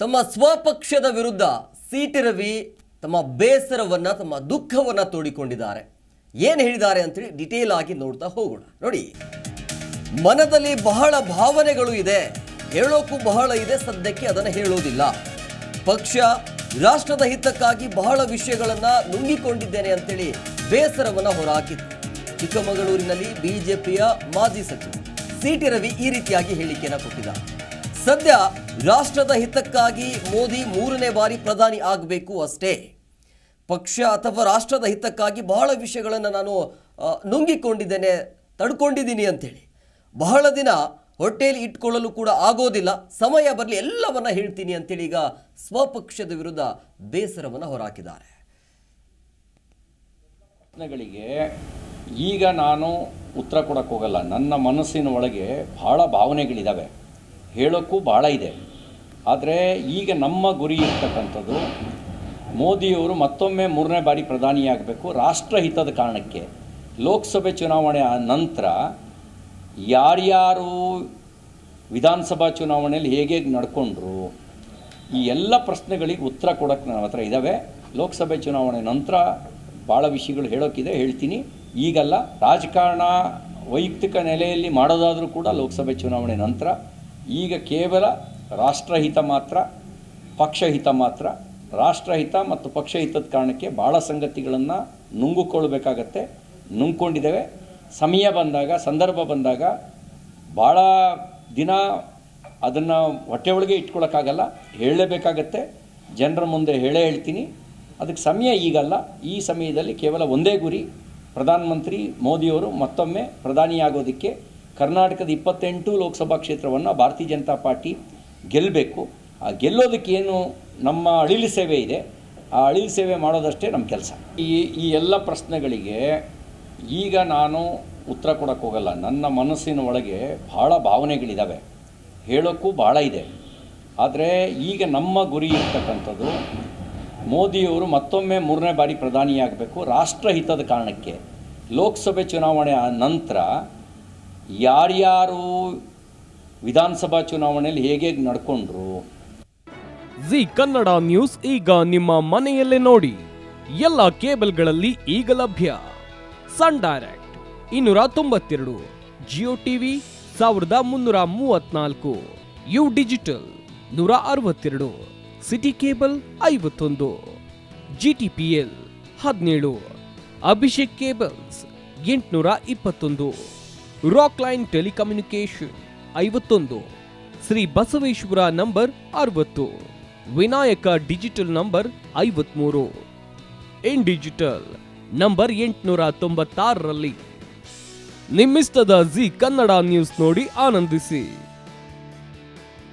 ತಮ್ಮ ಸ್ವಪಕ್ಷದ ವಿರುದ್ಧ ಸಿಟಿ ರವಿ ತಮ್ಮ ಬೇಸರವನ್ನ ತಮ್ಮ ದುಃಖವನ್ನ ತೋಡಿಕೊಂಡಿದ್ದಾರೆ. ಏನು ಹೇಳಿದ್ದಾರೆ ಅಂತೇಳಿ ಡಿಟೇಲ್ ಆಗಿ ನೋಡ್ತಾ ಹೋಗೋಣ. ನೋಡಿ, ಮನದಲ್ಲಿ ಬಹಳ ಭಾವನೆಗಳು ಇದೆ, ಹೇಳೋಕ್ಕೂ ಬಹಳ ಇದೆ, ಸದ್ಯಕ್ಕೆ ಅದನ್ನು ಹೇಳೋದಿಲ್ಲ. ಪಕ್ಷ ರಾಷ್ಟ್ರದ ಹಿತಕ್ಕಾಗಿ ಬಹಳ ವಿಷಯಗಳನ್ನ ನುಂಗಿಕೊಂಡಿದ್ದೇನೆ ಅಂತೇಳಿ ಬೇಸರವನ್ನ ಹೊರಹಾಕಿದ್ರು. ಚಿಕ್ಕಮಗಳೂರಿನಲ್ಲಿ ಬಿಜೆಪಿಯ ಮಾಜಿ ಸಚಿವ ಸಿಟಿ ರವಿ ಈ ರೀತಿಯಾಗಿ ಹೇಳಿಕೆಯನ್ನು ಕೊಟ್ಟಿದ್ದಾರೆ. ಸದ್ಯ ರಾಷ್ಟ್ರದ ಹಿತಕ್ಕಾಗಿ ಮೋದಿ 3ನೇ ಬಾರಿ ಪ್ರಧಾನಿ ಆಗಬೇಕು ಅಷ್ಟೇ. ಪಕ್ಷ ಅಥವಾ ರಾಷ್ಟ್ರದ ಹಿತಕ್ಕಾಗಿ ಬಹಳ ವಿಷಯಗಳನ್ನು ನಾನು ನುಂಗಿಕೊಂಡಿದ್ದೇನೆ, ತಡ್ಕೊಂಡಿದ್ದೀನಿ ಅಂತೇಳಿ. ಬಹಳ ದಿನ ಹೊಟ್ಟೆಯಲ್ಲಿ ಇಟ್ಕೊಳ್ಳಲು ಕೂಡ ಆಗೋದಿಲ್ಲ, ಸಮಯ ಬರಲಿ ಎಲ್ಲವನ್ನ ಹೇಳ್ತೀನಿ ಅಂತೇಳಿ ಈಗ ಸ್ವಪಕ್ಷದ ವಿರುದ್ಧ ಬೇಸರವನ್ನು ಹೊರಹಾಕಿದ್ದಾರೆ. ಪ್ರಶ್ನೆಗಳಿಗೆ ಈಗ ನಾನು ಉತ್ತರ ಕೊಡಕ್ಕೆ ಹೋಗಲ್ಲ. ನನ್ನ ಮನಸ್ಸಿನ ಒಳಗೆ ಬಹಳ ಭಾವನೆಗಳಿದ್ದಾವೆ, ಹೇಳೋಕ್ಕೂ ಭಾಳ ಇದೆ. ಆದರೆ ಈಗ ನಮ್ಮ ಗುರಿ ಇರ್ತಕ್ಕಂಥದ್ದು ಮೋದಿಯವರು ಮತ್ತೊಮ್ಮೆ 3ನೇ ಬಾರಿ ಪ್ರಧಾನಿಯಾಗಬೇಕು ರಾಷ್ಟ್ರಹಿತದ ಕಾರಣಕ್ಕೆ. ಲೋಕಸಭೆ ಚುನಾವಣೆ ನಂತರ ಯಾರ್ಯಾರು ವಿಧಾನಸಭಾ ಚುನಾವಣೆಯಲ್ಲಿ ಹೇಗೆ ನಡ್ಕೊಂಡ್ರು, ಈ ಎಲ್ಲ ಪ್ರಶ್ನೆಗಳಿಗೆ ಉತ್ತರ ಕೊಡೋಕ್ಕೆ ನನ್ನ ಹತ್ರ ಇದ್ದಾವೆ. ಲೋಕಸಭೆ ಚುನಾವಣೆ ನಂತರ ಭಾಳ ವಿಷಯಗಳು ಹೇಳೋಕ್ಕಿದೆ, ಹೇಳ್ತೀನಿ. ಈಗಲ್ಲ. ರಾಜಕಾರಣ ವೈಯಕ್ತಿಕ ನೆಲೆಯಲ್ಲಿ ಮಾಡೋದಾದರೂ ಕೂಡ ಲೋಕಸಭೆ ಚುನಾವಣೆ ನಂತರ. ಈಗ ಕೇವಲ ರಾಷ್ಟ್ರಹಿತ ಮಾತ್ರ, ಪಕ್ಷಹಿತ ಮಾತ್ರ. ರಾಷ್ಟ್ರಹಿತ ಮತ್ತು ಪಕ್ಷಹಿತದ ಕಾರಣಕ್ಕೆ ಭಾಳ ಸಂಗತಿಗಳನ್ನು ನುಂಗಿಕೊಳ್ಬೇಕಾಗತ್ತೆ, ನುಂಗ್ಕೊಂಡಿದ್ದೇವೆ. ಸಮಯ ಬಂದಾಗ, ಸಂದರ್ಭ ಬಂದಾಗ ಭಾಳ ದಿನ ಅದನ್ನು ಹೊಟ್ಟೆ ಒಳಗೆ ಇಟ್ಕೊಳ್ಳೋಕ್ಕಾಗಲ್ಲ, ಹೇಳಲೇಬೇಕಾಗತ್ತೆ. ಜನರ ಮುಂದೆ ಹೇಳ್ತೀನಿ. ಅದಕ್ಕೆ ಸಮಯ ಈಗಲ್ಲ. ಈ ಸಮಯದಲ್ಲಿ ಕೇವಲ ಒಂದೇ ಗುರಿ, ಪ್ರಧಾನಮಂತ್ರಿ ಮೋದಿಯವರು ಮತ್ತೊಮ್ಮೆ ಪ್ರಧಾನಿಯಾಗೋದಕ್ಕೆ. ಕರ್ನಾಟಕದ 28 ಲೋಕಸಭಾ ಕ್ಷೇತ್ರವನ್ನು ಭಾರತೀಯ ಜನತಾ ಪಾರ್ಟಿ ಗೆಲ್ಲಬೇಕು. ಆ ಗೆಲ್ಲೋದಕ್ಕೇನು ನಮ್ಮ ಅಳಿಲು ಸೇವೆ ಇದೆ, ಆ ಅಳಿಲು ಸೇವೆ ಮಾಡೋದಷ್ಟೇ ನಮ್ಮ ಕೆಲಸ. ಈ ಎಲ್ಲ ಪ್ರಶ್ನೆಗಳಿಗೆ ಈಗ ನಾನು ಉತ್ತರ ಕೊಡಕ್ಕೆ ಹೋಗಲ್ಲ. ನನ್ನ ಮನಸ್ಸಿನ ಒಳಗೆ ಬಹಳ ಭಾವನೆಗಳಿದ್ದಾವೆ, ಹೇಳೋಕ್ಕೂ ಭಾಳ ಇದೆ. ಆದರೆ ಈಗ ನಮ್ಮ ಗುರಿ ಇರ್ತಕ್ಕಂಥದ್ದು ಮೋದಿಯವರು ಮತ್ತೊಮ್ಮೆ 3ನೇ ಬಾರಿ ಪ್ರಧಾನಿಯಾಗಬೇಕು ರಾಷ್ಟ್ರಹಿತದ ಕಾರಣಕ್ಕೆ. ಲೋಕಸಭೆ ಚುನಾವಣೆ ನಂತರ ಯಾರ್ಯಾರು ವಿಧಾನಸಭಾ ಚುನಾವಣೆಯಲ್ಲಿ ಹೇಗೆ ನಡ್ಕೊಂಡ್ರು. ಜಿ ಕನ್ನಡ ನ್ಯೂಸ್ ಈಗ ನಿಮ್ಮ ಮನೆಯಲ್ಲೇ ನೋಡಿ. ಎಲ್ಲ ಕೇಬಲ್ಗಳಲ್ಲಿ ಈಗ ಲಭ್ಯ. Sun direct 292, Jio TV 1334, U digital 162, city cable 51, GTPL 17, Abhishek cables 821, rock line telecommunication 51, Shri Basaveshwara number 60, Vinayaka digital number 53, in digital number 896ರಲ್ಲಿ. ನಿಮ್ಮಿಸ್ತದ ಜಿ ಕನ್ನಡ ನ್ಯೂಸ್ ನೋಡಿ ಆನಂದಿಸಿ.